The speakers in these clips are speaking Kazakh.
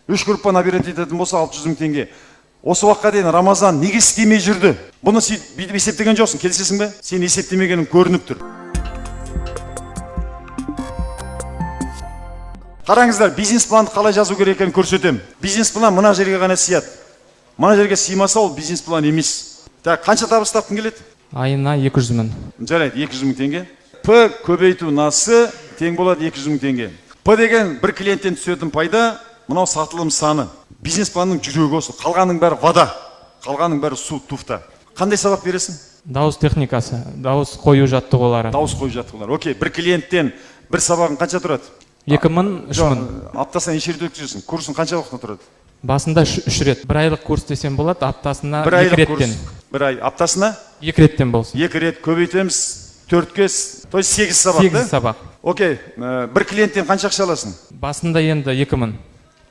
3 группа набирать ететін болса 600 мың теңге. Осы уақытқа дейін Рамазан неге істемей жүрді? Бұны бүйтіп есептеген жоқсың, келісесің бе? Сен есептемегенің көрініп тұр. Қараңыздар, бизнес планды қалай жазу керек екенін көрсетемін. Бизнес план мына жерге ғана сияды. Мына жерге сыймаса, ол бизнес план емес. Қанша табыс тапқың келеді? Айына 200 мың. Жарайды, 200 мың теңге. П көбейту насы тең болады 200 мың теңге. П деген бір клиенттен түсетін пайда, мынау сатылым саны. Бизнес планның жүрегі осы. Қалғаның бәрі вода. Қалғаның бәрі су, туфта. Қандай сабақ бересің? Дауыс техникасы, дауыс қою жаттығулары. Дауыс қою жаттығулары. Окей, бір клиенттен бір сабағың қанша тұрады? 2000, 3000. Аптасына неше рет өткізесің? Курсың қанша уақытта тұрады? Басында 3 рет. Бір айлық курс десем болады, аптасына 2 реттен. Бір ай, аптасына? 2 реттен болсын. 2 рет көбейтеміз, 4-ке, то есть 8 сабақ. 8 сабақ. Окей, бір клиенттен қанша ақша аласың? Басында енді 2000.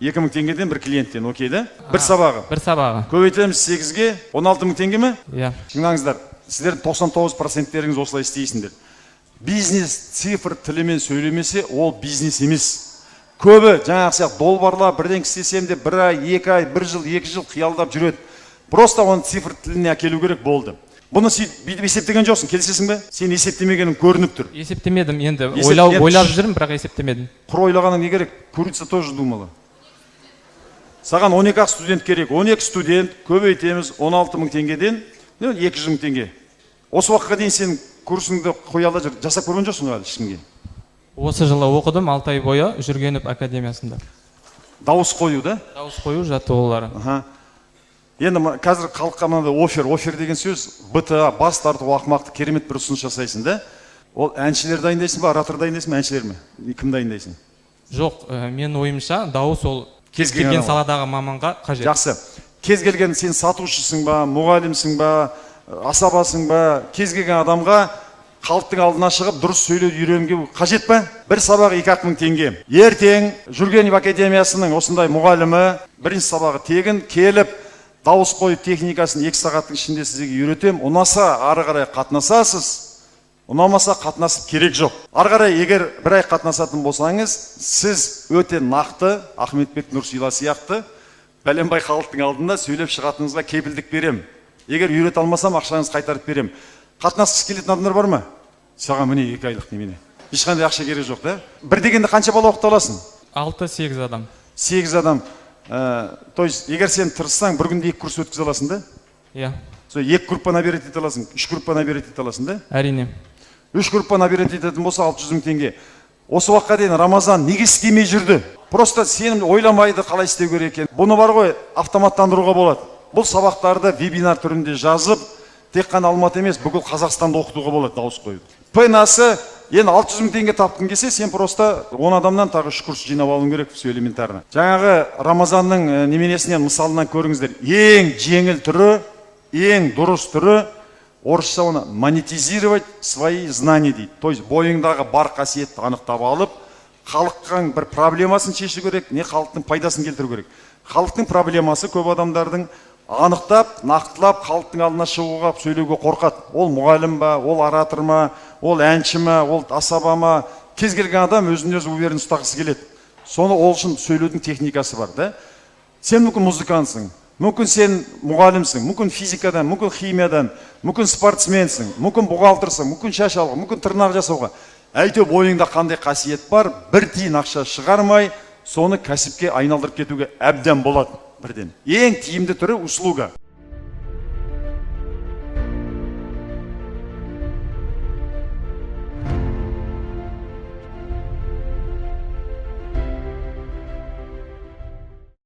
2000 теңгеден бір клиенттен, окей да? Бір сабағы. Бір сабағы. Көбейтеміз 8-ге, 16 мың теңге ме? Иә. Тыңдаңыздар, сіздердің 99%-теріңіз осылай істейсіңдер. Бизнес цифр тілімен сөйлемесе, ол бизнес емес. Көбі жаңағы сияқты долбарлап бірден істесем де 1 ай, 2 ай, 1 жыл, 2 жыл қиялдап жүреді. Просто оны цифр тіліне әкелу керек болды. Бұны бүйтіп есептеген жоқсың, келісесің бе? Сен есептемегенің көрініп тұр. Есептемедім, енді ойлап жүрмін, бірақ есептемедім. Құр ойлағаның не керек? Курица тоже думала. Саған 12 студент керек. 12 студент көбейтеміз 16 мың теңгеден 200 мың теңге. Осы уақытқа дейін сен курсыңды қояла жасап көрген жоқсың әлі ешкімге? Осы жылы оқыдым, 6 ай бойы Жүргенов академиясында. Дауыс қою да? Дауыс қою жаттығулары. Енді қазір халыққа мынандай офер деген сөз, БТА, бас тарту ақымақты керемет бір ұсыныс жасайсың да? Ол әншілер дайындайсың ба, оратор дайындайсың ба, әншілер ме? Кім дайындайсың? Жоқ, мен ойымша дауыс ол кез келген саладағы маманға қажет. Жақсы. Кез келген сен сатушысың ба, мұғалімсің ба, асабасың ба, кез келген адамға халықтың алдына шығып дұрыс сөйлеуді үйренуге қажет па? Бір сабағы 2-ақ мың теңге. Ертең Жүргенов академиясының осындай мұғалімі бірінші сабағы тегін келіп, дауыс қою техникасын 2 сағаттың ішінде сізге үйретем. Ұнаса ары қарай қатынасасыз, ұнамаса қатынасып керек жоқ. Ары қарай егер 1 ай қатынасатын болсаңыз, сіз өте нақты Ахметбек Нұрсила сияқты бәленбай халықтың алдында сөйлеп шығатыныңызға кепілдік берем. Егер үйрете алмасам, ақшаңызды қайтарып берем. Қатынасқысы келетін адамдар бар ма? Саған міне 2 айлық немене. Ешқандай ақша керек жоқ да? Бір дегенде қанша бала оқыта аласың? 6-8 адам. 8 адам. То есть, егер сен тырыссаң, бір күнде 2 курс өткізе аласың да? Иә. 2 группа набирать ете аласың, 3 группа набирать ете аласың да? Әрине. 3 группа набирать ететін болса 600 мың теңге. Осы уақытқа дейін Рамазан неге істемей жүрді? Просто сенім ойламайды қалай істеу керек екен. Бұны бар ғой, автоматтандыруға болады. Бұл сабақтарды вебинар түрінде жазып, тек қана Алматы емес, бүкіл Қазақстанда оқытуға болады дауыс қоюды. П-насы енді 600 мың теңге тапқың келсе, сен просто 10 адамнан тағы 3 курс жинап алуың керек, все элементарно. Жаңағы Рамазанның неменесінен мысалынан көріңіздер. Ең жеңіл түрі, ең дұрыс түрі, орысша оны монетизировать свои знания дейді. То есть бойыңдағы бар қасиетті анықтап алып, халықтың бір проблемасын шешу керек, не халықтың пайдасын келтіру керек. Халықтың проблемасы көп адамдардың анықтап, нақтылап, халықтың алдына шығуға, сөйлеуге қорқады. Ол мұғалім ба, ол оратор ма, ол әнші ма, ол асаба ма, кез келген адам өзін-өзі уверен ұстағысы келеді. Соны ол үшін сөйлеудің техникасы бар да. Сен мүмкін музыкантсың, мүмкін сен мұғалімсің, мүмкін физикадан, мүмкін химиядан, мүмкін спортсменсің, мүмкін бухгалтерсың, мүмкін шаш алуға, мүмкін тырнақ жасауға. Әйтеуір бойыңда қандай қасиет бар, бір тиын ақша шығармай, соны кәсіпке айналдырып кетуге әбден болады бірден. Ең тиімді түрі услуга.